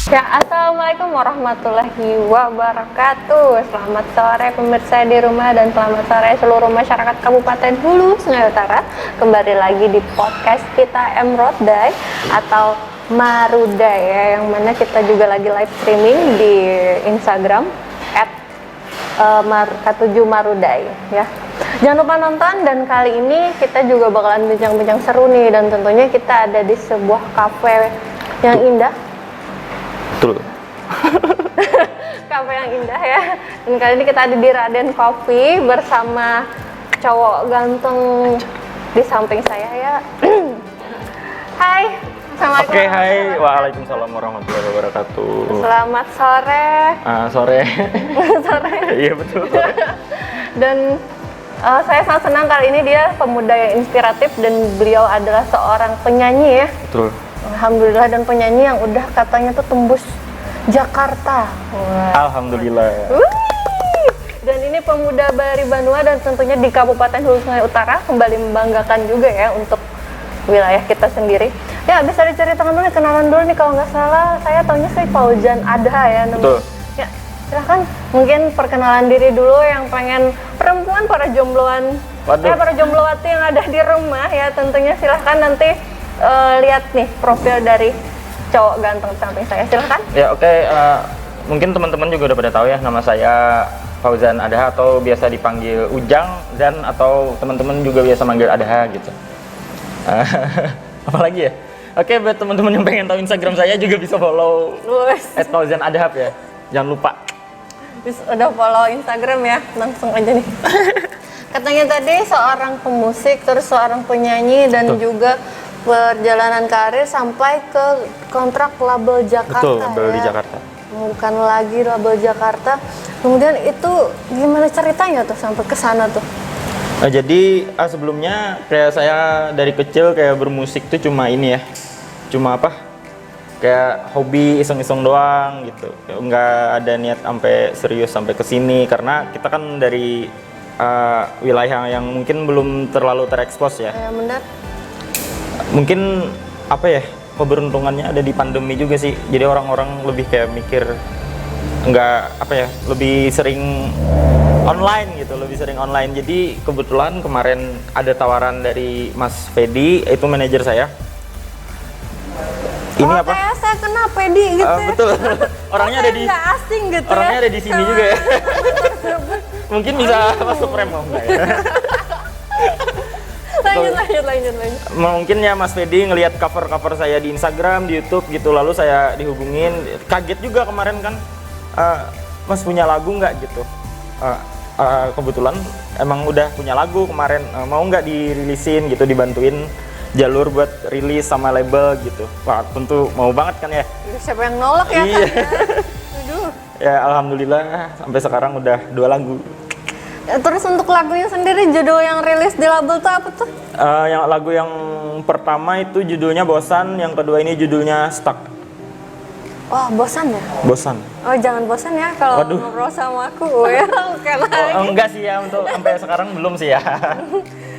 Ya, assalamualaikum warahmatullahi wabarakatuh. Selamat sore pemirsa di rumah dan selamat sore seluruh masyarakat Kabupaten Hulu Sungai Utara. Kembali lagi di podcast kita Emrodai atau Marudai ya, yang mana kita juga lagi live streaming di Instagram @K7Marudai ya. Jangan lupa nonton, dan kali ini kita juga bakalan bincang-bincang seru nih, dan tentunya kita ada di sebuah kafe yang indah. Betul. Kafe yang indah ya. Dan kali ini kita ada di Raden Coffee bersama cowok ganteng di samping saya ya. Hai. Assalamualaikum. Oke, hai. Waalaikumsalam warahmatullahi wabarakatuh. Selamat sore. Sore. Sore. Iya, betul. Sore. Dan saya sangat senang kali ini dia pemuda yang inspiratif dan beliau adalah seorang penyanyi ya. Betul. Alhamdulillah, dan penyanyi yang udah katanya tuh tembus Jakarta. Wah. Alhamdulillah. Dan ini pemuda dari Banua dan tentunya di Kabupaten Hulu Sungai Utara kembali membanggakan juga ya untuk wilayah kita sendiri. Ya, bisa diceritakan dulu, kenalan dulu nih, kalau nggak salah saya taunya sih Fauzan Adha ya namanya. Betul. Ya, silahkan mungkin perkenalan diri dulu yang pengen perempuan, para jombloan, para jomblowati yang ada di rumah ya, tentunya silahkan nanti lihat nih profil dari cowok ganteng samping saya, silahkan. Ya, oke. Mungkin teman-teman juga udah pada tahu ya, nama saya Fauzan Adha atau biasa dipanggil Ujang, dan atau teman-teman juga biasa manggil Adha gitu. Apalagi ya? Oke, buat teman-teman yang pengen tahu Instagram saya juga bisa follow @FauzanAdha ya. Jangan lupa. Bisa udah follow Instagram ya, langsung aja nih. Katanya tadi seorang pemusik, terus seorang penyanyi, dan juga perjalanan karir sampai ke kontrak label Jakarta. Betul, label ya. di Jakarta. Bukan lagi label Jakarta. Kemudian itu gimana ceritanya tuh sampai ke sana tuh? Jadi sebelumnya kayak saya dari kecil kayak bermusik tuh cuma ini ya. Cuma apa? Kayak hobi iseng-iseng doang gitu. Nggak ada niat sampai serius sampai ke sini, karena kita kan dari wilayah yang mungkin belum terlalu terekspos ya. Ya, benar. Mungkin apa ya, keberuntungannya ada di pandemi juga sih. Jadi orang-orang lebih kayak mikir nggak apa ya, lebih sering online gitu, lebih sering online. Jadi kebetulan kemarin ada tawaran dari Mas Fedi, itu manajer saya. Ini apa? Kayak saya kenal Pedi gitu ya. Betul. Orangnya ada di nggak asing gitu orangnya ya. ada di sini juga ya. Mungkin bisa masuk rem mau nggak ya? Lanjut. Mungkin ya Mas Fedi ngelihat cover saya di Instagram, di YouTube gitu, lalu saya dihubungin. Kaget juga kemarin kan, Mas punya lagu nggak gitu. Kebetulan emang udah punya lagu kemarin, mau nggak dirilisin gitu, dibantuin jalur buat rilis sama label gitu. Wah, tentu mau banget kan ya. Siapa yang nolak ya? Iya. Kan ya? Aduh. Ya alhamdulillah sampai sekarang udah 2 lagu. Terus untuk lagunya sendiri, judul yang rilis di label tuh apa tuh? Yang lagu yang pertama itu judulnya Bosan, yang kedua ini judulnya Stuck. Oh, bosan ya? Bosan. Oh, jangan bosan ya kalau ngobrol sama aku ya. Oke lagi. Enggak sih ya, untuk sampai sekarang belum sih ya.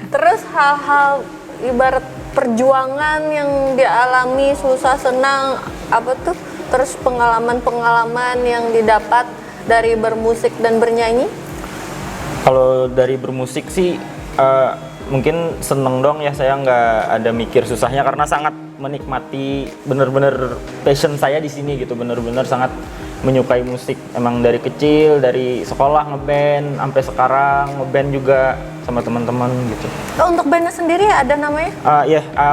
Terus hal-hal ibarat perjuangan yang dialami, susah senang apa tuh? Terus pengalaman-pengalaman yang didapat dari bermusik dan bernyanyi? Kalau dari bermusik sih mungkin seneng dong ya, saya nggak ada mikir susahnya karena sangat menikmati, bener-bener passion saya di sini gitu, bener-bener sangat menyukai musik. Emang dari kecil, dari sekolah ngeband sampai sekarang ngeband juga sama teman-teman gitu. Oh, untuk bandnya sendiri ada namanya?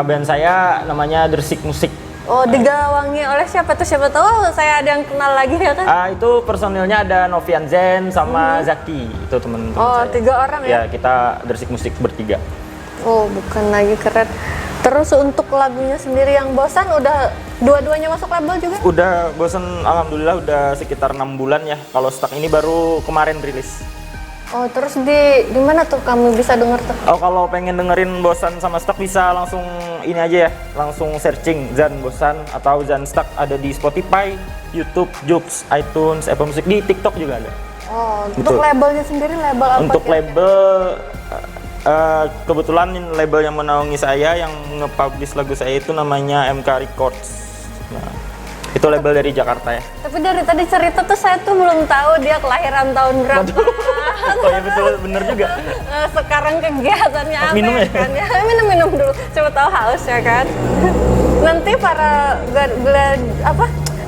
Band saya namanya Dersik Musik. Oh, digawangi oleh siapa tuh? Siapa tahu saya ada yang kenal lagi ya kan? Itu personilnya ada Novian Zen sama Zaki, itu teman-teman saya. 3 orang ya? Ya, kita Dersik Musik bertiga. Oh, bukan lagi, keren. Terus untuk lagunya sendiri yang Bosan, udah dua-duanya masuk label juga? Udah, Bosan alhamdulillah udah sekitar 6 bulan ya. Kalau Stuck ini baru kemarin rilis. Oh, terus di mana tuh kamu bisa denger tuh? Oh, kalau pengen dengerin Bosan sama Stuck bisa langsung ini aja ya, langsung searching Zan Bosan atau Zan Stuck, ada di Spotify, YouTube, Joox, iTunes, Apple Music, di TikTok juga ada. Oh, Betul. untuk labelnya sendiri label apa? Untuk label kebetulan label yang menaungi saya yang nge-publish lagu saya itu namanya MK Records. Nah, Itu label dari Jakarta ya. Tapi dari tadi cerita tuh saya tuh belum tahu dia kelahiran tahun berapa. Oh ya betul, bener juga. Sekarang kegiatannya apa Minum ya? kan? Ya, minum dulu. Coba tahu haus ya kan. Nanti para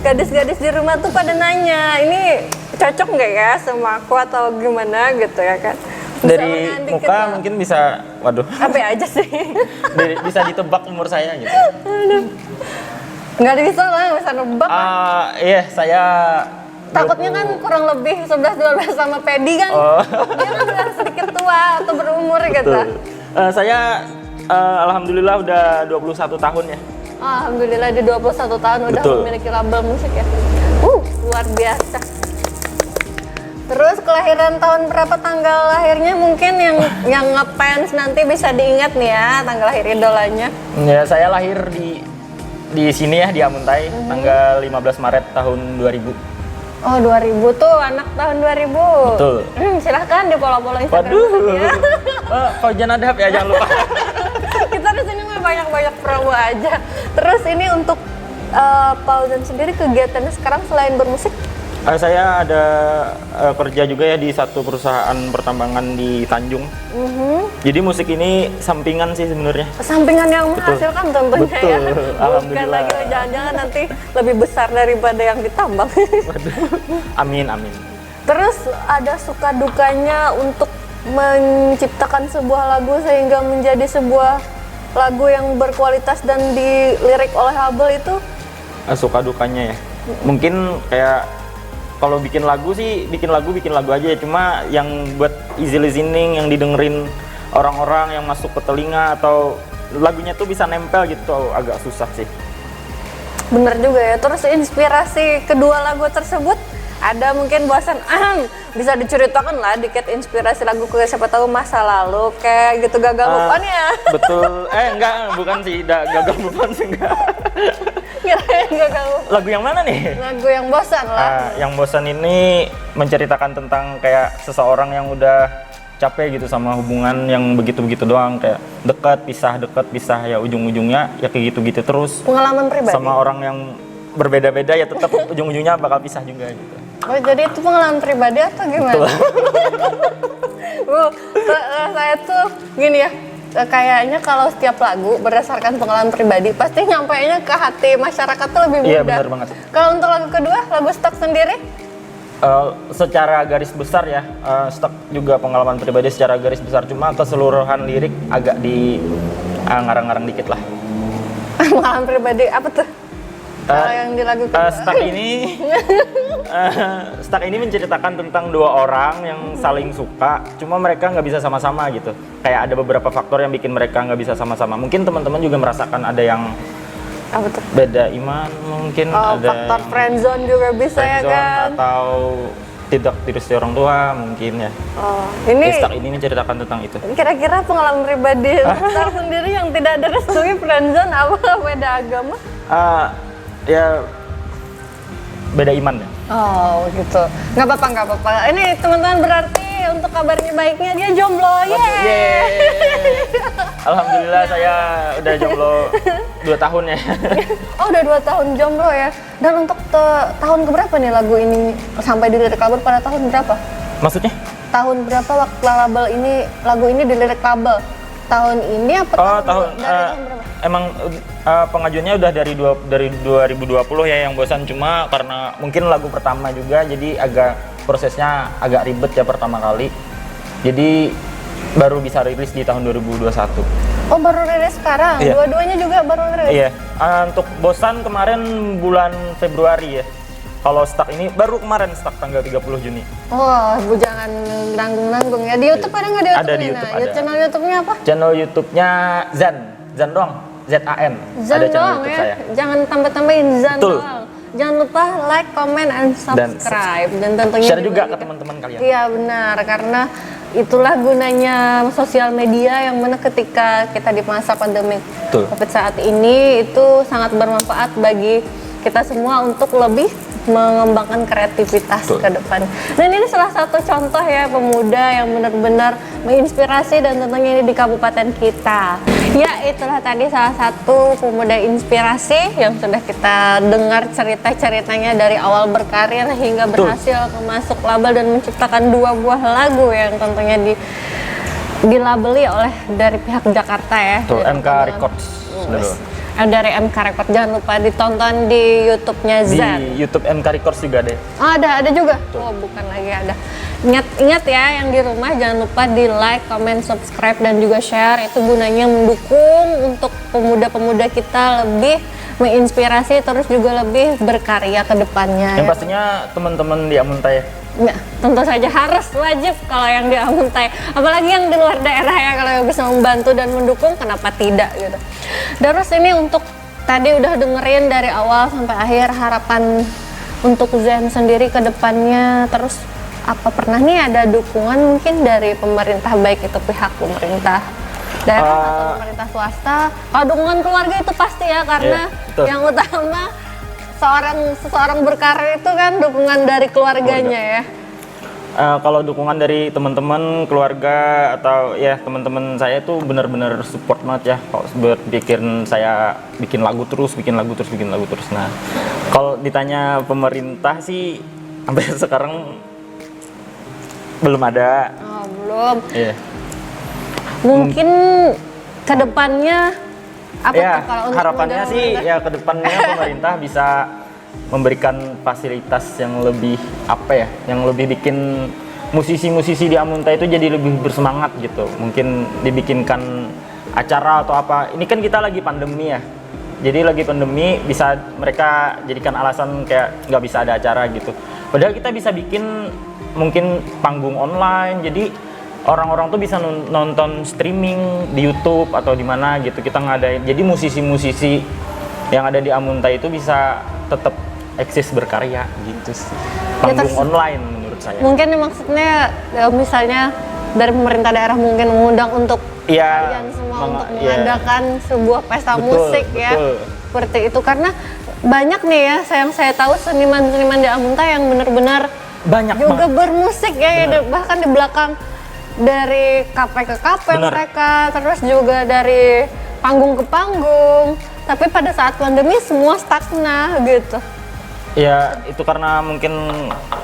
gadis-gadis di rumah tuh pada nanya, ini cocok nggak ya sama aku atau gimana gitu ya kan? Bisa Dari mengenai muka dikit lah. mungkin bisa, waduh, Apa aja sih? bisa ditebak umur saya gitu. Nggak bisa lah, nggak bisa nebak. Iya, saya Takutnya kan kurang lebih 11-12 sama Pedi kan. Oh. Dia kan udah sedikit tua atau berumur gitu. Betul. Saya alhamdulillah udah 21 tahun ya. Alhamdulillah di 21 tahun udah Betul. memiliki label musik ya. Luar biasa. Terus kelahiran tahun berapa, tanggal lahirnya mungkin yang ngefans nanti bisa diingat nih ya tanggal lahir idolanya. Ya, saya lahir di sini ya, di Amuntai, tanggal 15 Maret tahun 2000. Oh 2000 tuh anak tahun 2000. Betul. Silahkan di follow Instagram Waduh. ya. Fauzan Adhab ya, jangan lupa. Kita di sini mah banyak promo aja. Terus ini untuk Fauzan sendiri kegiatannya sekarang selain bermusik? Saya ada kerja juga ya di satu perusahaan pertambangan di Tanjung. Jadi musik ini sampingan sih sebenarnya. Sampingan yang menghasilkan tentunya Betul. ya. Bukan Alhamdulillah. lagi jangan-jangan nanti lebih besar daripada yang ditambang. Waduh. Amin, amin. Terus ada suka dukanya untuk menciptakan sebuah lagu sehingga menjadi sebuah lagu yang berkualitas dan dilirik oleh label itu? Suka dukanya ya. Mungkin kayak kalau bikin lagu sih bikin lagu aja ya. Cuma yang buat easy listening, yang didengerin orang-orang, yang masuk ke telinga atau lagunya tuh bisa nempel gitu agak susah sih. Bener juga ya. Terus inspirasi kedua lagu tersebut ada mungkin bosan, bisa diceritakan lah dikit inspirasi lagu ke siapa tahu masa lalu kayak gitu gagal move on ya. Betul. Enggak, bukan sih, gagal move on sih enggak. Kirain gagal move on. Lagu yang mana nih? Lagu yang bosan lah. Yang bosan ini menceritakan tentang kayak seseorang yang udah capek gitu sama hubungan yang begitu-begitu doang, kayak dekat pisah ya ujung-ujungnya ya kayak gitu-gitu terus. Pengalaman pribadi. Sama orang yang berbeda-beda ya tetap ujung-ujungnya bakal pisah juga gitu. Oh jadi itu pengalaman pribadi atau gimana? Saya tuh gini ya, kayaknya kalau setiap lagu berdasarkan pengalaman pribadi pasti nyampainya ke hati masyarakat tuh lebih mudah. Iya benar banget. Kalau untuk lagu kedua, lagu Stuck sendiri? Secara garis besar ya, Stuck juga pengalaman pribadi secara garis besar, cuma keseluruhan lirik agak di ngarang-ngarang dikit lah. Pengalaman pribadi apa tuh? Kalau yang di lagu kedua? Stuck ini menceritakan tentang dua orang yang saling suka, cuma mereka nggak bisa sama-sama gitu. Kayak ada beberapa faktor yang bikin mereka nggak bisa sama-sama. Mungkin teman-teman juga merasakan ada yang apa tuh? beda iman, mungkin ada faktor friendzone juga bisa ya friendzone kan? atau tidak direstui orang tua mungkin ya. Ini Stuck ini menceritakan tentang itu. kira-kira pengalaman pribadi Stuck sendiri yang tidak direstui friendzone apa? Beda agama? Ya beda iman ya. Oh gitu, nggak apa-apa. Ini teman-teman berarti untuk kabarnya baiknya dia jomblo, Yeay. Alhamdulillah saya udah jomblo 2 tahun ya. Oh udah 2 tahun jomblo ya. Dan untuk tahun keberapa nih lagu ini sampai dilirik label pada tahun berapa? Maksudnya? Tahun berapa waktu lagu ini dilirik label? Tahun ini apa tahun dari tahun berapa? Emang pengajuannya udah dari 2020 ya yang bosan, cuma karena mungkin lagu pertama juga jadi prosesnya agak ribet ya pertama kali. Jadi baru bisa rilis di tahun 2021. Oh baru rilis sekarang? Iya. Dua-duanya juga baru rilis? Iya. Untuk bosan kemarin bulan Februari ya. Kalau Stuck ini baru kemarin Stuck tanggal 30 Juni. Wah, Bu jangan nanggung-nanggung ya. Di YouTube ada nggak di YouTube? Ada di YouTube, ada. Channel YouTube-nya apa? Channel YouTube-nya Zan doang. ZAN. Zan Ada channel doang YouTube ya. saya. Jangan tambah-tambahin Zan Betul. doang. Jangan lupa like, comment, and subscribe. Dan tentunya Share juga ke teman-teman kalian. Iya benar, karena itulah gunanya sosial media yang mana ketika kita di masa pandemi Betul. COVID saat ini itu sangat bermanfaat bagi kita semua untuk lebih mengembangkan kreativitas Betul. ke depan. Dan ini salah satu contoh ya pemuda yang benar-benar menginspirasi dan tentunya ini di kabupaten kita. Ya, itulah tadi salah satu pemuda inspirasi yang sudah kita dengar cerita-ceritanya dari awal berkarir hingga berhasil masuk label dan menciptakan 2 buah lagu yang tentunya dilabeli oleh dari pihak Jakarta ya. Tuh, MK Records dulu. Dari MK Records, jangan lupa ditonton di YouTube-nya Zen. Di YouTube MK Records juga deh. Oh, ada juga. Oh, bukan lagi ada. Ingat ya yang di rumah, jangan lupa di like, comment, subscribe dan juga share. Itu gunanya mendukung untuk pemuda-pemuda kita lebih menginspirasi, terus juga lebih berkarya ke depannya. Yang pastinya teman-teman di Amuntai. Ya, tentu saja harus wajib kalau yang di Amuntai, apalagi yang di luar daerah ya, kalau yang bisa membantu dan mendukung, kenapa tidak gitu. Terus ini untuk tadi udah dengerin dari awal sampai akhir harapan untuk Zen sendiri ke depannya, terus apa pernah nih ada dukungan mungkin dari pemerintah, baik itu pihak pemerintah daerah atau pemerintah swasta? Kalau dukungan keluarga itu pasti ya, karena yang utama seseorang berkarir itu kan dukungan dari keluarganya ya. Kalau dukungan dari teman-teman, keluarga atau ya teman-teman saya itu benar-benar support banget ya. Kalau bikin saya bikin lagu terus. Nah, kalau ditanya pemerintah sih sampai sekarang belum ada. Oh, belum. Iya. Mungkin kedepannya apa ya, tuh kalau untuk harapannya sih ya kedepannya pemerintah bisa memberikan fasilitas yang lebih yang lebih bikin musisi-musisi di Amuntai itu jadi lebih bersemangat gitu. Mungkin dibikinkan acara atau apa. Ini kan kita lagi pandemi ya, jadi lagi pandemi, bisa mereka jadikan alasan kayak nggak bisa ada acara gitu. Padahal kita bisa bikin mungkin panggung online, jadi orang-orang tuh bisa nonton streaming di YouTube atau di mana gitu. Kita ngadain, jadi musisi-musisi yang ada di Amuntai itu bisa tetap eksis berkarya gitu sih. Panggung online menurut saya. Mungkin maksudnya misalnya dari pemerintah daerah mungkin mengundang untuk kalian semua untuk mengadakan sebuah pesta musik ya. Seperti itu, karena banyak nih ya yang saya tahu seniman-seniman di Amuntai yang benar-benar banyak juga bermusik ya, bahkan di belakang dari kafe ke kafe mereka, terus juga dari panggung ke panggung. Tapi pada saat pandemi semua stagnan gitu. Ya itu karena mungkin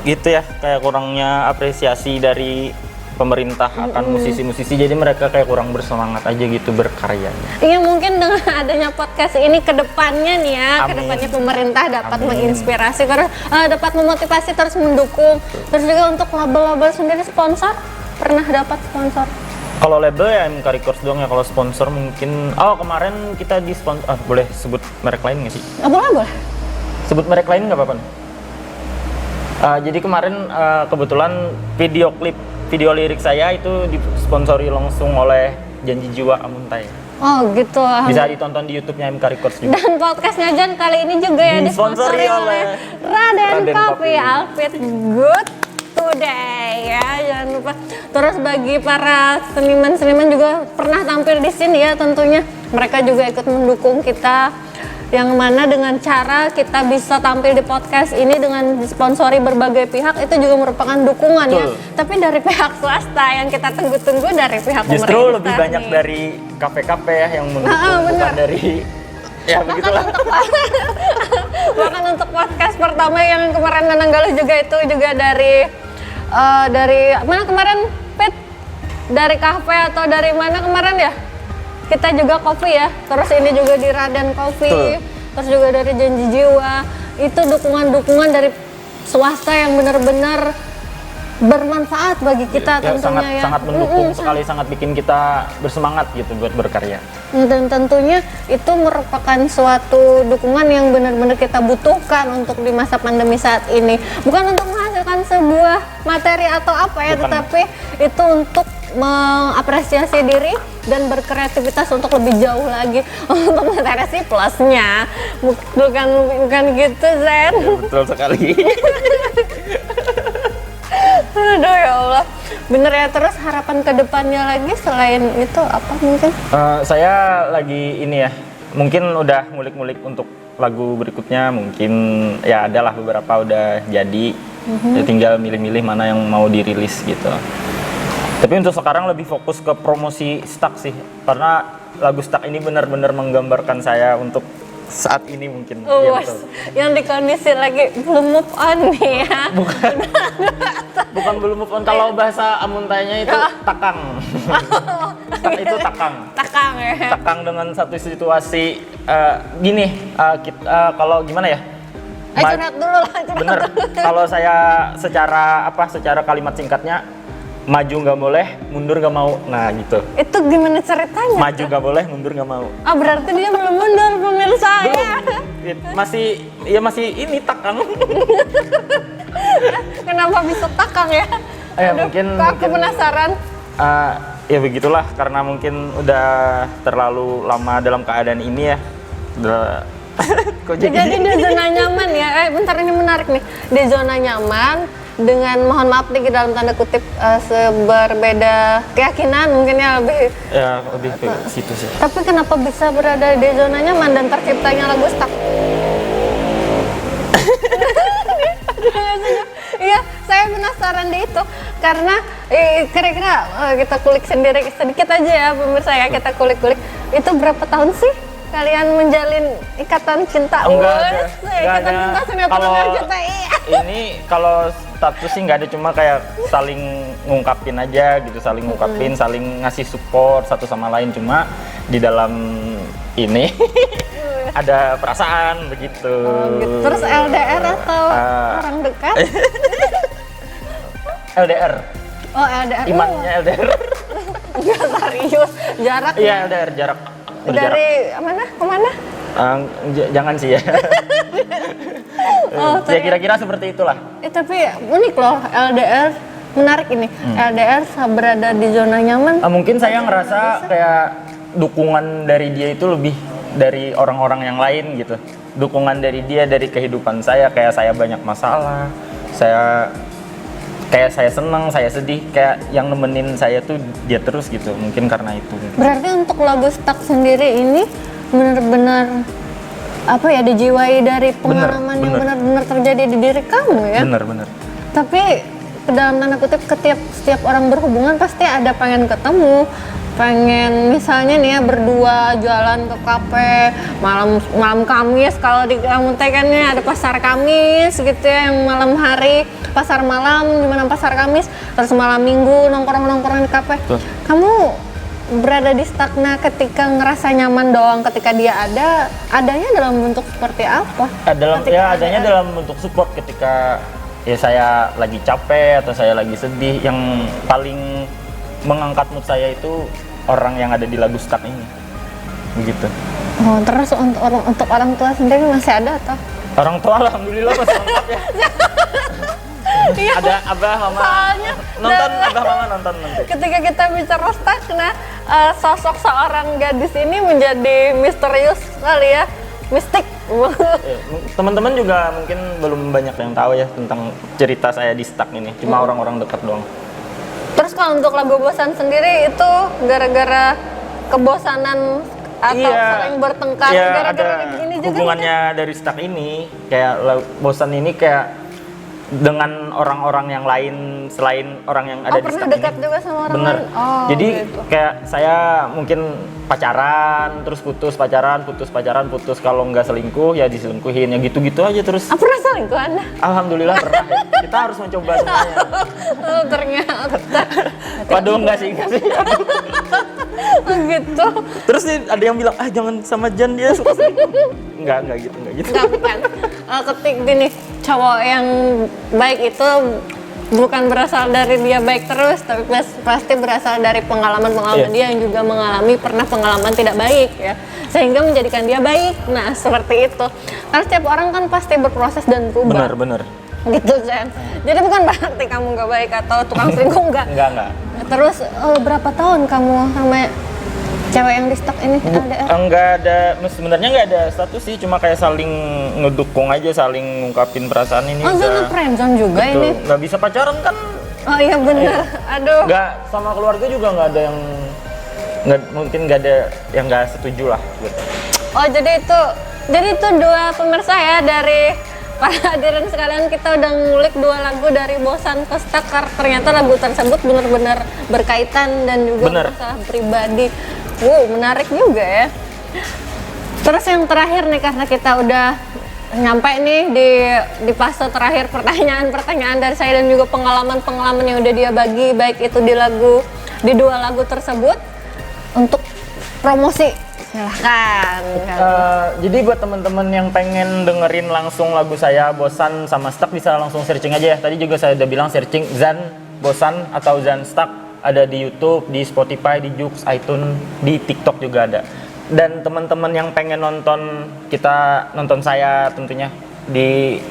gitu ya, kayak kurangnya apresiasi dari pemerintah akan musisi-musisi, jadi mereka kayak kurang bersemangat aja gitu berkaryanya. Iya, mungkin dengan adanya podcast ini kedepannya nih ya, kedepannya pemerintah dapat menginspirasi, terus dapat memotivasi, terus mendukung. Terus juga untuk label-label sendiri, sponsor, pernah dapat sponsor? Kalau label ya MK Records doang ya. Kalau sponsor mungkin, kemarin kita di sponsor, boleh sebut merek lain nggak sih? Boleh. Sebut merek lain nggak apa-apa nih? Jadi kemarin kebetulan video lirik saya itu disponsori langsung oleh Janji Jiwa Amuntai. Oh gitu. Bisa ditonton di YouTube-nya MK Records juga. Dan podcastnya Jan kali ini juga ya disponsori oleh Raden Coffee, Outfit Good Today ya, jangan lupa. Terus bagi para seniman-seniman juga pernah tampil di sini ya, tentunya mereka juga ikut mendukung kita, yang mana dengan cara kita bisa tampil di podcast ini dengan disponsori berbagai pihak, itu juga merupakan dukungan. Betul. Ya. Tapi dari pihak swasta yang kita tunggu-tunggu dari pihak pemerintah. Justru lebih banyak dari kafe-kafe ya yang mendukung, bukan dari ya begitulah. Bahkan untuk podcast pertama yang kemarin Nananggaluh juga itu juga dari mana kemarin, Pit? Dari kafe atau dari mana kemarin ya? Kita juga kopi ya, terus ini juga di Raden Coffee, terus juga dari Janji Jiwa. Itu dukungan-dukungan dari swasta yang benar-benar bermanfaat bagi kita tentunya sangat mendukung sekali, sangat bikin kita bersemangat gitu buat berkarya. Dan tentunya itu merupakan suatu dukungan yang benar-benar kita butuhkan untuk di masa pandemi saat ini. Bukan untuk menghasilkan sebuah materi atau apa ya, tetapi itu untuk mengapresiasi diri dan berkreativitas untuk lebih jauh lagi. Untuk materi sih plusnya, bukan gitu Zen. Ya, betul sekali. Aduh ya Allah, bener ya. Terus harapan kedepannya lagi selain itu apa mungkin? Saya lagi ini ya, mungkin udah ngulik-ngulik untuk lagu berikutnya, mungkin ya adalah beberapa udah jadi, ya tinggal milih-milih mana yang mau dirilis gitu. Tapi untuk sekarang lebih fokus ke promosi stuck sih, karena lagu Stuck ini benar-benar menggambarkan saya untuk saat ini mungkin. Oh, Iya, betul. yang di kondisi lagi belum move on nih ya. Bukan belum move on, kalau bahasa amuntainya itu takang. Stuck itu takang. Takang ya. Takang dengan satu situasi gini, kalau gimana ya? Curhat dulu lah. Bener, kalau saya secara kalimat singkatnya, maju nggak boleh, mundur nggak mau. Nah gitu. Itu gimana ceritanya? Maju nggak boleh, mundur nggak mau. Ah, berarti dia belum mundur pemirsa ya. Masih ini takang. Kenapa bisa takang ya? Mungkin aku penasaran. Ya begitulah, karena mungkin udah terlalu lama dalam keadaan ini ya. Kok Jadi di zona nyaman ya. Bentar, ini menarik nih. Di zona nyaman dengan, mohon maaf nih dalam tanda kutip, berbeda keyakinan mungkin ya, lebih ke situ sih. Tapi kenapa bisa berada di zona nyaman dan terciptanya lagu Stuck? Iya, saya penasaran di itu karena kira-kira kita kulik sendiri sedikit aja ya pemirsa ya, kita kulik-kulik. Itu berapa tahun sih kalian menjalin ikatan cinta? Enggak Ikatan ada. cinta Kalau RCTI. ini kalau status sih nggak ada, cuma kayak saling ngungkapin aja gitu, saling ngungkapin, saling ngasih support satu sama lain. Cuma di dalam ini ada perasaan begitu. Gitu. Terus LDR atau orang dekat? LDR. Oh, LDR. Imannya LDR. Enggak, serius. Jarak Iya, LDR, jarak. Berjarak. dari mana ke mana? Jangan sih ya. Ya kira-kira seperti itulah. Tapi unik loh LDR, menarik ini. LDR berada di zona nyaman. Mungkin saya ngerasa kayak dukungan dari dia itu lebih dari orang-orang yang lain gitu. Dukungan dari dia, dari kehidupan saya, kayak saya banyak masalah, saya senang, saya sedih, kayak yang nemenin saya tuh dia terus gitu. Mungkin karena itu. Berarti untuk lagu Stuck sendiri ini benar-benar apa ya, dijiwai dari pengalaman yang benar-benar terjadi di diri kamu ya? Benar. Tapi dalam tanda kutip setiap orang berhubungan pasti ada pengen ketemu, pengen misalnya nih ya berdua jalan ke kafe malam Kamis, kalau di kamu tekannya ada pasar Kamis gitu ya, yang malam hari pasar malam, di mana pasar Kamis, terus malam Minggu nongkrong di kafe. Kamu berada di Stuckna ketika ngerasa nyaman doang, ketika dia adanya dalam bentuk seperti apa? Adanya dalam bentuk support ketika ya saya lagi capek atau saya lagi sedih. Yang paling mengangkat mood saya itu orang yang ada di lagu Stuck ini, begitu. Oh, terus untuk orang tua sendiri masih ada atau? Orang tua alhamdulillah masih lengkap ya. Iya, ada abah mama nonton nanti. Ketika kita bicara Stuckna, sosok seorang gadis ini menjadi misterius kali ya, mistik. Teman-teman juga mungkin belum banyak yang tahu ya tentang cerita saya di Stuck ini, cuma orang-orang dekat doang. Terus kalau untuk lagu bosan sendiri itu gara-gara kebosanan atau sering bertengkar gara-gara gini juga? Hubungannya dari Stuck ini kayak bosan ini kayak dengan orang-orang yang lain selain orang yang ada di Stuck ini. Pernah dekat juga sama orang lain? Jadi gitu. kayak saya mungkin pacaran, terus putus, kalau nggak selingkuh ya diselingkuhin, ya gitu-gitu aja terus. Pernah selingkuh Anda? Alhamdulillah pernah ya. Kita harus mencoba semuanya. Ternyata. Waduh, enggak sih. Gitu. Terus nih ada yang bilang, jangan sama Jan, dia suka selingkuh. Enggak gitu. Enggak, bukan. Ketik gini, cowok yang baik itu bukan berasal dari dia baik terus, tapi pasti berasal dari pengalaman-pengalaman dia yang juga pernah pengalaman tidak baik ya, sehingga menjadikan dia baik. Nah, seperti itu. Karena setiap orang kan pasti berproses dan berubah. Benar. Gitu, Jen. Jadi bukan berarti kamu nggak baik atau tukang selingkuh, enggak. Enggak. Terus berapa tahun kamu sama cewek yang di Stuck ini LDR? Enggak ada, sebenarnya enggak ada status sih, cuma kayak saling ngedukung aja, saling ngungkapin perasaan ini. Zona friendzone juga. Betul. Ini nggak bisa pacaran kan? Oh iya benar. Aduh. Nggak, sama keluarga juga nggak ada yang mungkin nggak ada yang nggak setuju lah gitu. Oh, jadi itu dua pemirsa ya, dari para hadirin sekalian, kita udah ngulik 2 lagu dari Bosan ke Stuck. Ternyata lagu tersebut benar-benar berkaitan dan juga Bener. masalah pribadi. Menarik juga ya. Terus yang terakhir nih, karena kita udah nyampe nih di fase terakhir, pertanyaan-pertanyaan dari saya dan juga pengalaman-pengalaman yang udah dia bagi, baik itu di 2 lagu tersebut. Untuk promosi, silahkan. Jadi buat teman-teman yang pengen dengerin langsung lagu saya Bosan sama Stuck bisa langsung searching aja ya. Tadi juga saya udah bilang searching Zan Bosan atau Zan Stuck, ada di YouTube, di Spotify, di Joox, iTunes, di TikTok juga ada. Dan teman-teman yang pengen nonton saya tentunya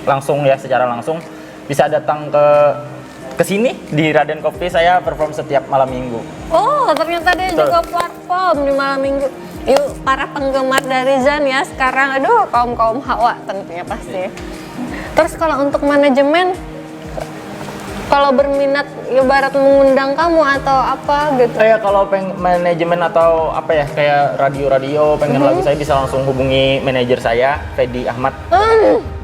langsung ya, secara langsung bisa datang ke sini di Raden Coffee. Saya perform setiap malam minggu. Oh, ternyata dia Betul. juga perform di malam minggu. Yuk, para penggemar dari Zan ya sekarang, aduh, kaum hawa tentunya pasti. Terus kalau untuk manajemen, kalau berminat ibarat mengundang kamu atau apa gitu? Saya kalau manajemen atau apa ya, kayak radio pengen lagu saya bisa langsung hubungi manajer saya, Fedi Ahmad.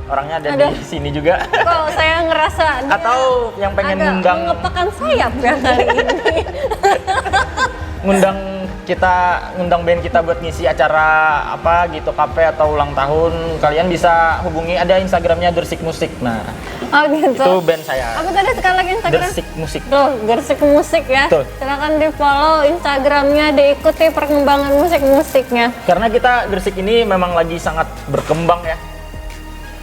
Orangnya ada di sini juga. Kok saya ngerasa dia Atau yang pengen agak ngundang mengepakkan sayap ya kali ini. ngundang band kita buat ngisi acara apa gitu, kafe atau ulang tahun, kalian bisa hubungi, ada Instagramnya Gersik Musik. Nah, Oh gitu. itu band saya. Apa tadi sekali lagi Instagram? Gersik Musik. Tuh, Gersik Musik ya. Betul. Silakan di follow Instagramnya, diikuti perkembangan musik-musiknya. Karena kita Gersik ini memang lagi sangat berkembang ya.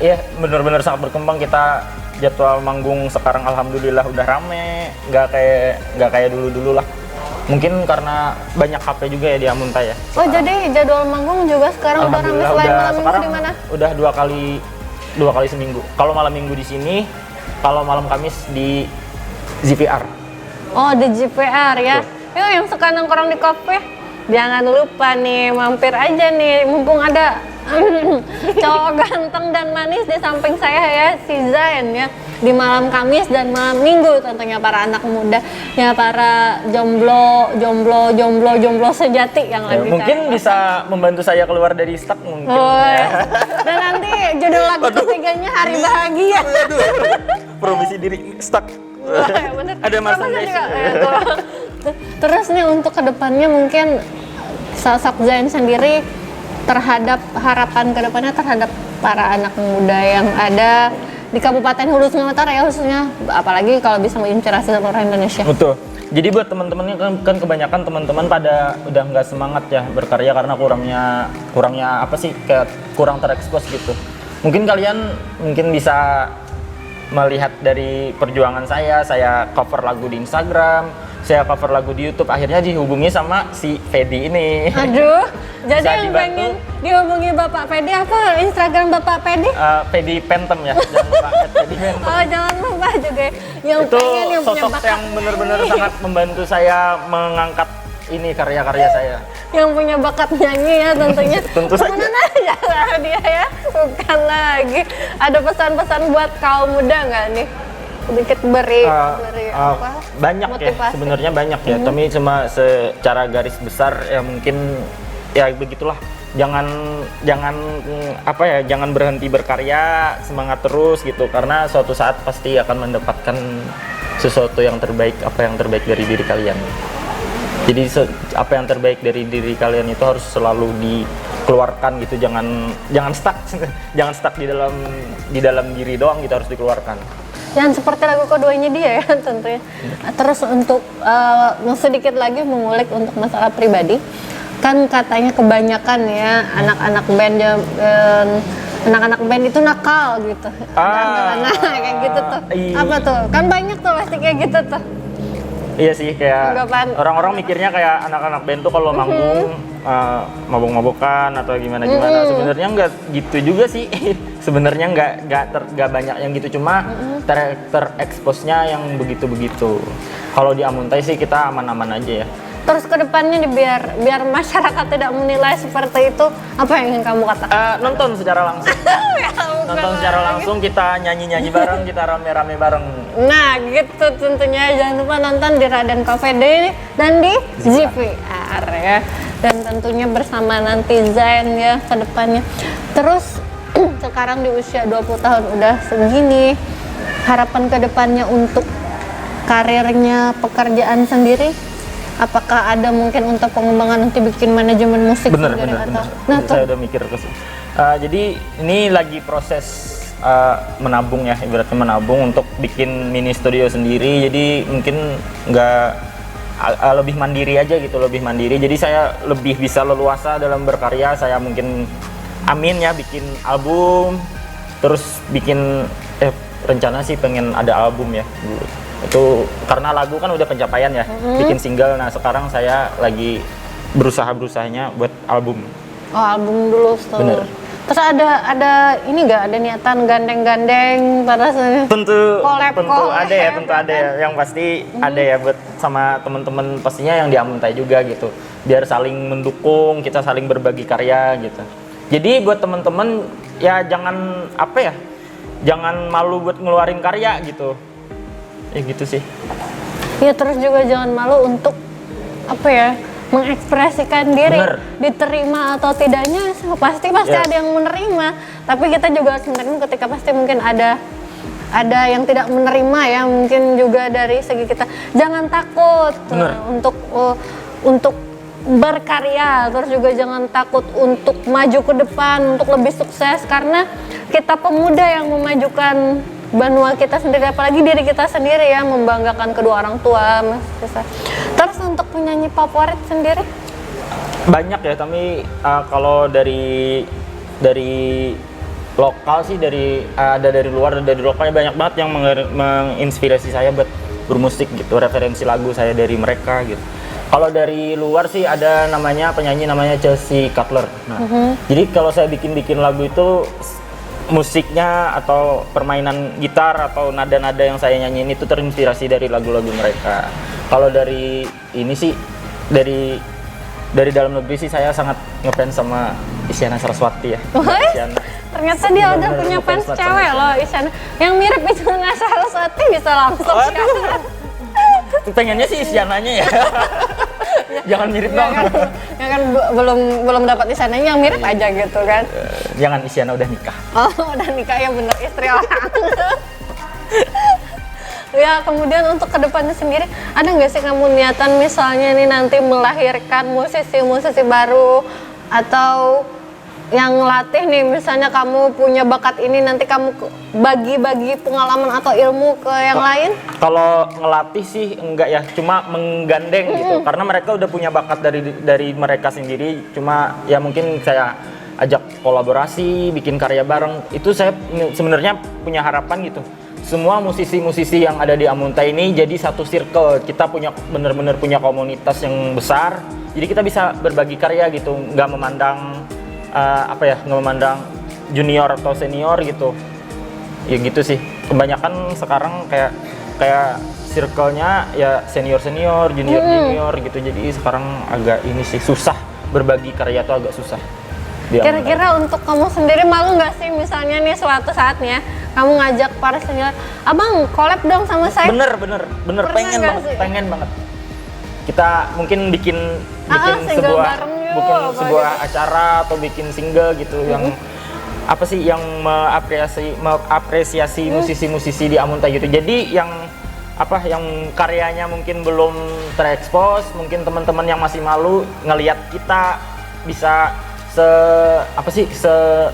Iya, benar-benar sangat berkembang. Kita jadwal manggung sekarang alhamdulillah udah rame, nggak kayak dulu lah. Mungkin karena banyak HP juga ya di Amunta ya. Oh, jadi jadwal manggung juga sekarang udah rame, selain malam minggu sekarang di mana? udah dua kali seminggu. Kalau malam minggu di sini, kalau malam Kamis di ZVR. Oh, di JPR ya. Yuk, yang suka nongkrong di kafe, jangan lupa nih, mampir aja nih, mumpung ada cowok ganteng dan manis di samping saya ya, si Zain ya. Di malam Kamis dan malam Minggu tentunya para anak muda ya, para jomblo sejati yang lagi Mungkin cari bisa membantu saya keluar dari stuck mungkin. Oh, Ya. dan nanti judul lagu ketiganya Hari Bahagia. Promisi diri stuck. Wah, ya bener. Ada Mas Promosi Andes. juga, ya, tuh. Terus nih untuk kedepannya mungkin sosok Zain sendiri terhadap harapan kedepannya terhadap para anak muda yang ada di Kabupaten Hulu Sungai Utara ya khususnya, apalagi kalau bisa menginspirasi seluruh Indonesia. Betul. Jadi buat teman-temannya kan kebanyakan teman-teman pada udah nggak semangat ya berkarya karena kurangnya apa sih, kayak kurang terekspos gitu. Mungkin kalian bisa melihat dari perjuangan saya cover lagu di Instagram, saya cover lagu di YouTube, akhirnya dihubungi sama si Fedi ini. Aduh, jadi Bisa yang dibantu. pengen dihubungi Bapak Fedi, apa Instagram Bapak Fedi? Fedi Pentem ya, jangan lupa @Fedi Pentem. Oh, jangan lupa juga yang Itu pengen yang punya sosok bakat yang benar-benar sangat membantu saya mengangkat ini karya-karya saya. yang punya bakat nyanyi ya tentunya. Tentu saja. Temenan aja lah dia ya, bukan lagi. Ada pesan-pesan buat kaum muda nggak nih? Sedikit beri apa? Banyak ya, motivasi. sebenarnya banyak ya. Tapi cuma secara garis besar ya mungkin ya begitulah. Jangan berhenti berkarya, semangat terus gitu, karena suatu saat pasti akan mendapatkan sesuatu yang terbaik, apa yang terbaik dari diri kalian. Jadi apa yang terbaik dari diri kalian itu harus selalu dikeluarkan gitu, jangan stuck jangan stuck di dalam diri doang gitu, harus dikeluarkan. Yang seperti lagu keduanya dia ya tentunya. Terus untuk sedikit lagi mengulik untuk masalah pribadi, kan katanya kebanyakan ya anak-anak band itu nakal gitu. Nah, kayak gitu tuh. Apa tuh? Kan banyak tuh pasti kayak gitu tuh. Iya sih, kayak Anggapan. orang-orang mikirnya kayak anak-anak band tuh kalau manggung mabok-mabokan atau gimana. Sebenarnya nggak gitu juga sih. Sebenarnya nggak banyak yang gitu, cuma tereksposnya yang begitu-begitu. Kalau di Amuntai sih kita aman-aman aja ya. Terus kedepannya nih biar masyarakat tidak menilai seperti itu, apa yang ingin kamu katakan? Nonton secara langsung. Ya, Nonton secara langsung, kita nyanyi-nyanyi bareng, kita rame-rame bareng. Nah gitu tentunya, jangan lupa nonton di Raden Cafe Day dan di ZVR ya. Dan tentunya bersama nanti Zain ya ke depannya. Terus sekarang di usia 20 tahun udah segini, harapan kedepannya untuk karirnya, pekerjaan sendiri, apakah ada mungkin untuk pengembangan nanti bikin manajemen musik Bener. Nah, Saya udah mikir ke situ. Jadi ini lagi proses menabung ya, ibaratnya menabung untuk bikin mini studio sendiri. Jadi mungkin nggak lebih mandiri aja gitu, lebih mandiri. Jadi saya lebih bisa leluasa dalam berkarya. Saya mungkin amin ya bikin album, terus bikin rencana sih pengen ada album ya. Itu karena lagu kan udah pencapaian ya, bikin single. Nah sekarang saya lagi berusahanya buat album. Oh, album dulu tuh. Bener. Terus ada ini nggak, ada niatan gandeng-gandeng pada Tentu collab ada ya, tentu ada ya. Yang pasti ada ya buat sama teman-teman pastinya yang di Amuntai juga gitu. Biar saling mendukung, kita saling berbagi karya gitu. Jadi buat teman-teman ya jangan jangan malu buat ngeluarin karya gitu. Ya gitu sih. Ya terus juga jangan malu untuk mengekspresikan diri. Bener. Diterima atau tidaknya pasti Ya. ada yang menerima, tapi kita juga harus menerima ketika pasti mungkin ada yang tidak menerima ya, mungkin juga dari segi kita. Jangan takut untuk berkarya, terus juga jangan takut untuk maju ke depan, untuk lebih sukses, karena kita pemuda yang memajukan benua kita sendiri, apalagi diri kita sendiri ya, membanggakan kedua orang tua, Mas Risa. Terus untuk penyanyi favorit sendiri? Banyak ya, tapi kalau dari lokal sih, ada dari luar dan dari lokalnya banyak banget yang menginspirasi saya buat bermusik gitu, referensi lagu saya dari mereka gitu. Kalau dari luar sih ada penyanyi namanya Chelsea Cutler. Nah, jadi kalau saya bikin lagu itu musiknya atau permainan gitar atau nada-nada yang saya nyanyiin itu terinspirasi dari lagu-lagu mereka. Kalau dari ini sih dari dalam negeri sih saya sangat ngefans sama Isyana Saraswati ya. Isyana. Ternyata dia udah punya fans cewek loh, Isyana. Yang mirip Isyana Saraswati bisa langsung ya. Pengennya sih Isyananya ya. Jangan mirip dong. Ya kan belum dapat Isyananya, yang mirip aja gitu kan. Jangan, Isyana udah nikah. Oh, udah nikah ya, bener, istri orang. Ya, kemudian untuk kedepannya sendiri, ada nggak sih kamu niatan misalnya nih nanti melahirkan musisi-musisi baru, atau yang ngelatih nih, misalnya kamu punya bakat ini, nanti kamu bagi-bagi pengalaman atau ilmu ke yang lain? Kalau ngelatih sih enggak ya, cuma menggandeng gitu, karena mereka udah punya bakat dari mereka sendiri. Cuma ya mungkin saya ajak kolaborasi, bikin karya bareng. Itu saya sebenarnya punya harapan gitu. Semua musisi-musisi yang ada di Amuntai ini jadi satu circle. Kita bener-bener punya komunitas yang besar. Jadi kita bisa berbagi karya gitu, nggak memandang nggak memandang junior atau senior gitu. Ya gitu sih. Kebanyakan sekarang kayak circle-nya ya senior-senior, junior-junior gitu. Jadi sekarang agak ini sih susah, berbagi karya tuh agak susah. Kira-kira untuk kamu sendiri malu nggak sih misalnya nih suatu saatnya kamu ngajak para senior, abang collab dong sama saya? Bener, pengen banget. Kita mungkin bikin sebuah acara atau bikin single gitu yang yang mengapresiasi musisi-musisi di Amuntai gitu. Jadi yang karyanya mungkin belum terekspos, mungkin teman-teman yang masih malu ngelihat kita bisa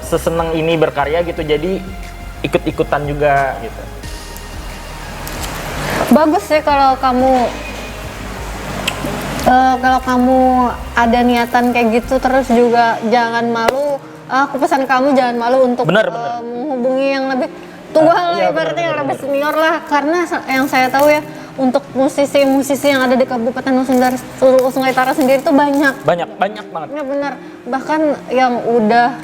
seseneng ini berkarya gitu, jadi ikut-ikutan juga gitu. Bagus sih kalau kamu ada niatan kayak gitu, terus juga jangan malu. Aku pesan kamu jangan malu untuk menghubungi yang lebih tua lah, ibaratnya yang lebih senior lah, karena yang saya tahu ya, untuk musisi-musisi yang ada di Kabupaten Sungai Utara sendiri tuh banyak banget. Ya benar, bahkan yang udah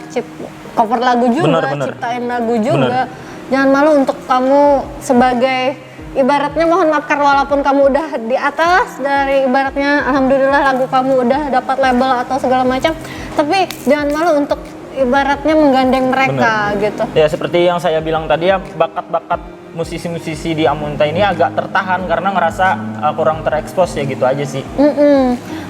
cover lagu juga, ciptain lagu juga. Jangan malu untuk kamu sebagai, ibaratnya mohon maaf walaupun kamu udah di atas dari, ibaratnya alhamdulillah lagu kamu udah dapat label atau segala macam, tapi jangan malu untuk ibaratnya menggandeng mereka gitu. Ya seperti yang saya bilang tadi ya, bakat-bakat musisi-musisi di Amuntai ini agak tertahan karena ngerasa kurang terekspos ya, gitu aja sih.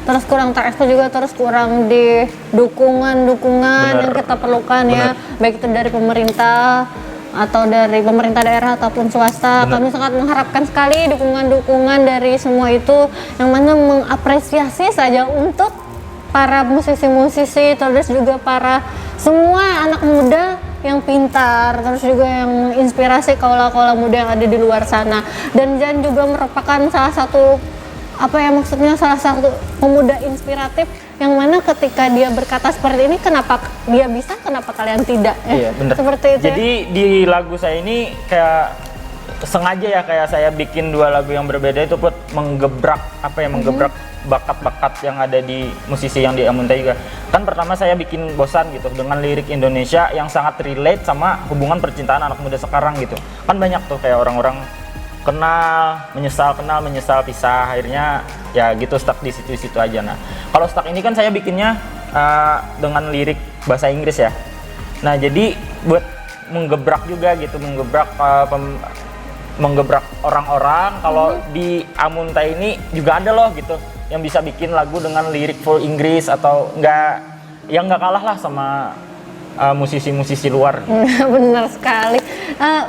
terus kurang terekspos juga, terus kurang di dukungan yang kita perlukan ya, baik itu dari pemerintah atau dari pemerintah daerah ataupun swasta. Kami sangat mengharapkan sekali dukungan dari semua itu, yang mana mengapresiasi saja untuk para musisi-musisi, terus juga para semua anak muda yang pintar, terus juga yang menginspirasi kaula-kaula muda yang ada di luar sana. Dan Jan juga merupakan salah satu salah satu pemuda inspiratif, yang mana ketika dia berkata seperti ini, kenapa dia bisa, kenapa kalian tidak? Iya, benar. Seperti itu. Jadi di lagu saya ini kayak sengaja ya, kayak saya bikin dua lagu yang berbeda itu buat menggebrak menggebrak bakat-bakat yang ada di musisi yang di Amunta juga. Kan pertama saya bikin Bosan gitu dengan lirik Indonesia yang sangat relate sama hubungan percintaan anak muda sekarang gitu. Kan banyak tuh kayak orang-orang kenal, menyesal, pisah, akhirnya ya gitu stuck di situ-situ aja. Nah, kalau stuck ini kan saya bikinnya dengan lirik bahasa Inggris ya. Nah, jadi buat menggebrak juga gitu, menggebrak orang-orang. Kalau di Amunta ini juga ada loh gitu yang bisa bikin lagu dengan lirik full Inggris atau nggak kalah lah sama musisi-musisi luar. Bener sekali.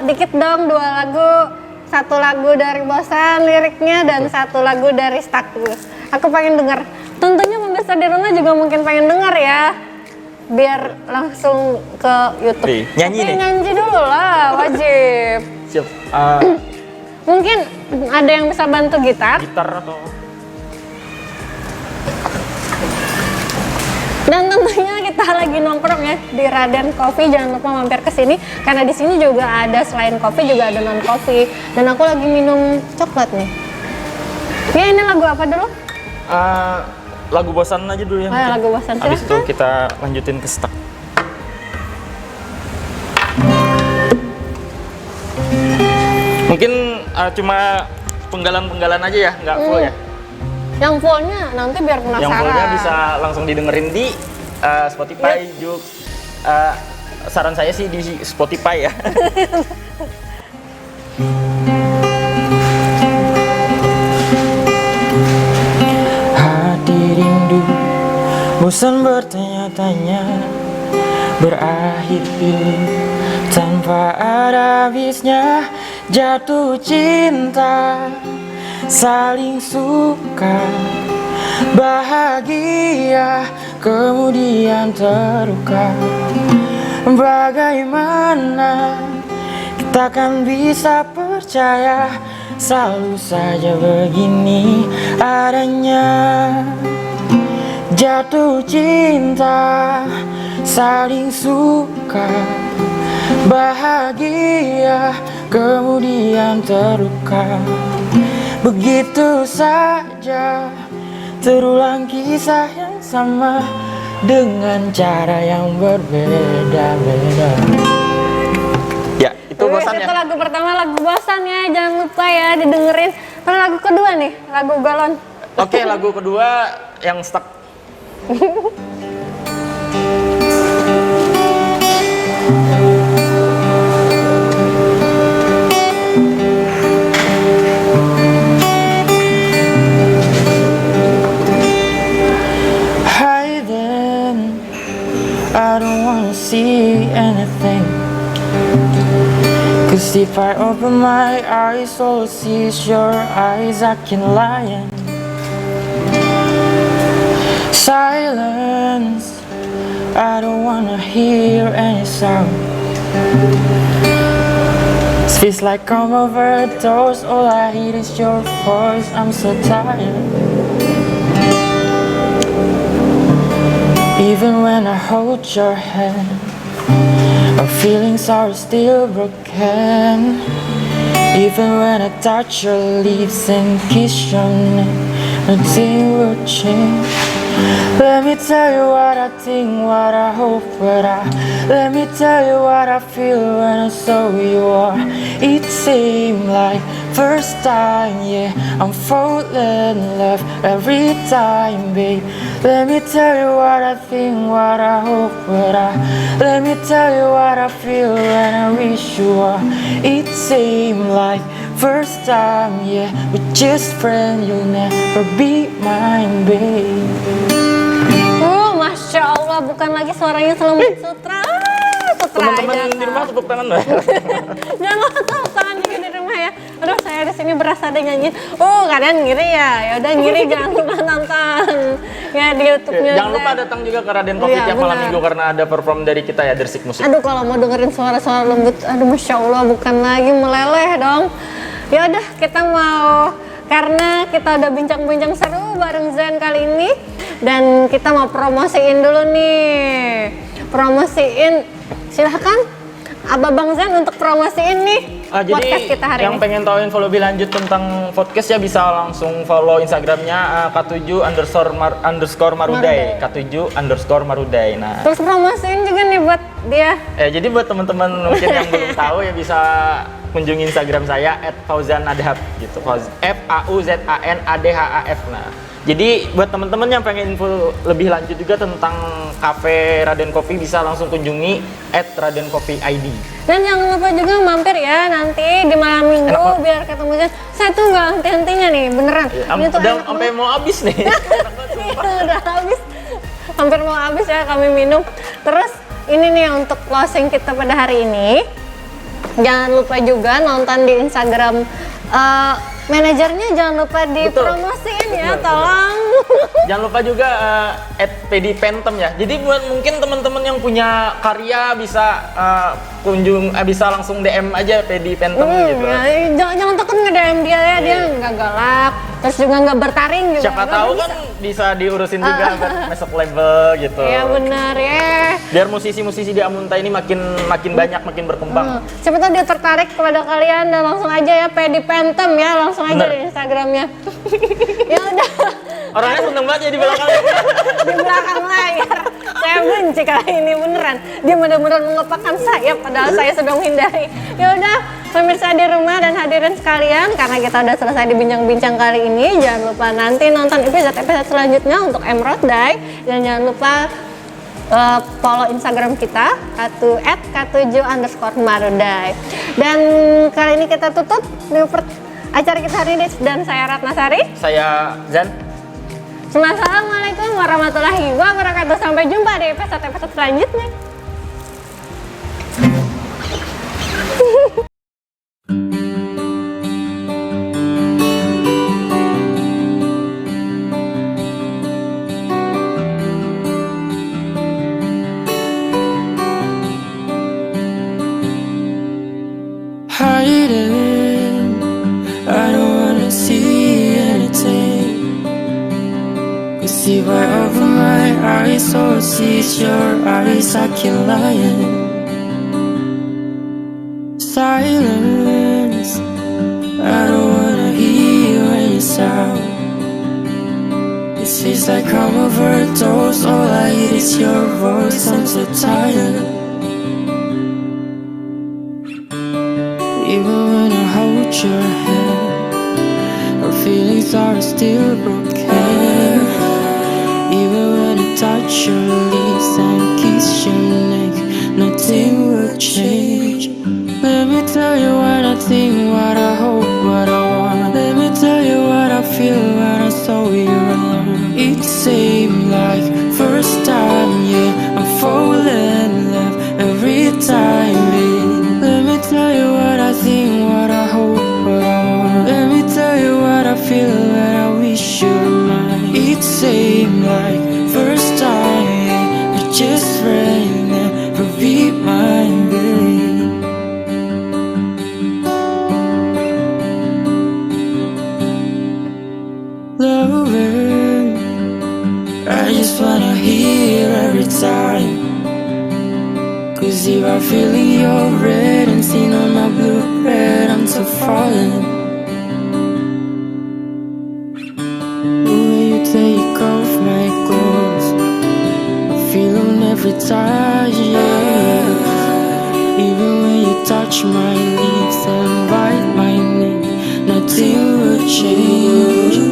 Dikit dong, dua lagu. Satu lagu dari Bosan liriknya dan satu lagu dari Stakus. Aku pengen denger. Tentunya pemirsa di rumah juga mungkin pengen denger ya. Biar langsung ke YouTube. Nyanyi nih. Nyanyi dulu lah, wajib. Siap. Mungkin ada yang bisa bantu gitar Atau dan tentunya kita lagi nongkrong ya di Raden Coffee. Jangan lupa mampir ke sini karena di sini juga ada, selain kopi juga ada non kopi. Dan aku lagi minum coklat nih. Ya, ini lagu apa dulu? Lagu Bosan aja dulu ya. Lagu Bosan. Habis itu kita lanjutin ke Stuck. Mungkin cuma penggalan-penggalan aja ya, nggak full ya. Yang fullnya nanti biar penasaran. Yang fullnya bisa langsung didengerin di Spotify, Joox. Saran saya sih di Spotify ya. Hati rindu, bosan bertanya-tanya, berakhir tanpa ada habisnya, jatuh cinta, saling suka, bahagia, kemudian terluka. Bagaimana kita kan bisa percaya, selalu saja begini adanya. Jatuh cinta, saling suka, bahagia, kemudian terluka. Begitu saja terulang kisah yang sama dengan cara yang berbeda-beda. Ya, itu Bosan ya. Itu lagu pertama, lagu Bosan ya. Jangan lupa ya didengerin. Kalau lagu kedua nih, lagu Galon. Oke, lagu kedua yang Stuck. I don't wanna see anything, 'cause if I open my eyes, all I see is your eyes. I can lie. Silence, I don't wanna hear any sound. It feels like I'm overdosed, all I hear is your voice. I'm so tired. Even when I hold your hand, our feelings are still broken. Even when I touch your lips and kiss your neck, nothing will change. Let me tell you what I think, what I hope, let me tell you what I feel when I saw you are. It seemed like first time, yeah, I'm falling in love every time, babe. Let me tell you what I think, what I hope, let me tell you what I feel when I wish you are. It seemed like first time, yeah, but just friend, you'll never be mine, baby. Masya Allah, bukan lagi suaranya Selembut Sutra. Sutra Teman-teman aja. di rumah tepuk tangan lah. Jangan lupa tepuk tangan juga di rumah ya. Aduh, saya di sini berasa ada nyanyi. Kalian ngiri ya? Ya udah ngiri, jangan lupa nonton ya di YouTube-nya. Jangan lupa datang juga ke Raden Coffee tiap malam minggu karena ada perform dari kita ya, Dersik Musik. Aduh, kalau mau dengerin suara-suara lembut, aduh Masya Allah, bukan lagi meleleh dong. Ya udah, kita mau, karena kita udah bincang-bincang seru bareng Zen kali ini, dan kita mau promosiin dulu nih. Promosiin, silahkan Abang Zen untuk promosiin nih podcast jadi kita hari yang ini. pengen tahu info lebih lanjut tentang podcast ya bisa langsung follow Instagramnya K7_Marudai. K7_Marudai. Nah, Terus promosiin juga nih buat dia. jadi buat teman-teman mungkin yang belum tahu ya bisa kunjungi Instagram saya @fauzanadhaf gitu. FAUZANADHAF. Nah, jadi buat teman-teman yang pengen info lebih lanjut juga tentang Cafe Raden Coffee bisa langsung kunjungi @radencoffeeid. Dan jangan lupa juga mampir ya nanti di malam minggu biar ketemu Zen. Saya tuh nggak henti-hentinya nih, beneran. Ini tuh Udah enak sampai mau habis nih. udah habis, hampir mau habis ya kami minum. Terus ini nih untuk closing kita pada hari ini, jangan lupa juga nonton di Instagram manajernya, jangan lupa dipromosiin ya, tolong. Jangan lupa juga @pedipentem ya. Jadi buat mungkin teman-teman yang punya karya bisa bisa langsung DM aja Pedipentem gitu. Ya, jangan takut nge-DM dia ya, dia nggak galak, terus juga nggak bertaring juga. Siapa tahu kan bisa diurusin juga buat masuk label gitu. Iya benar ya. Biar musisi-musisi di Amunta ini makin banyak, makin berkembang. Siapa tahu dia tertarik kepada kalian, dan langsung aja ya Pedipentem ya, langsung aja Bener. di Instagramnya. Ya udah. Orangnya seneng banget ya di belakang. Di belakang layar. Saya benci kali ini beneran. Dia benar-benar mengepakkan sayap padahal saya sudah menghindari. Ya udah, pemirsa di rumah dan hadirin sekalian, karena kita udah selesai di bincang-bincang kali ini, jangan lupa nanti nonton episode-episode selanjutnya untuk Emrodai, dan jangan lupa follow Instagram kita @k7_Marudai. Dan kali ini kita tutup acara kita hari ini, dan saya Ratna Sari. Saya Zan. Assalamualaikum warahmatullahi wabarakatuh. Sampai jumpa di episode-episode selanjutnya. Hiding, I don't wanna see anything. You see right over my eyes, so sees your eyes, I can't lie. Silence, I don't wanna hear any sound. It feels like I'm overdosed, all I hear is your voice, I'm so tired. Even when I hold your hand, our feelings are still broken. Even when I touch your lips and kiss your neck, nothing will change. Let me tell you what I think, what I hope, what I want. Let me tell you what I feel when I saw you alone. It seemed like first time, yeah, I'm falling in love every time, babe. Let me tell you what I think, what I hope, what I want. Let me tell you what I feel when I wish you were mine. It seemed like first time, yeah, we're just friends, never be mine, babe. Loving, I just wanna hear every time. Cause if I'm feeling your red and seen on my blue red, I'm so falling. The way you take off my clothes, I feel on every touch, yeah. Even when you touch my lips and bite my neck, nothing will change.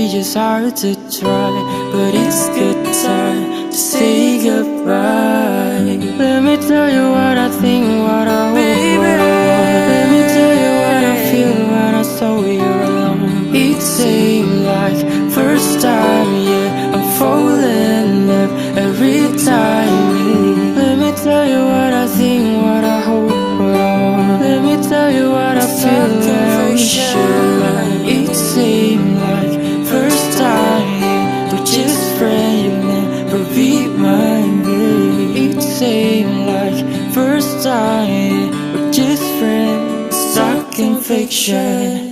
it's just hard to try, but it's good time to say goodbye. Let me tell you what I think, what I hope, what I want. Let me tell you what I feel when I saw you alone. It seemed like first time, yeah, I'm falling in love every time. Let me tell you what I think, what I hope, what I want. Let me tell you what I feel when I wish you like. It seemed like first time, yeah, we're just friends, you never be mine, babe. It seemed like first time, yeah, we're just friends, stuck in fiction.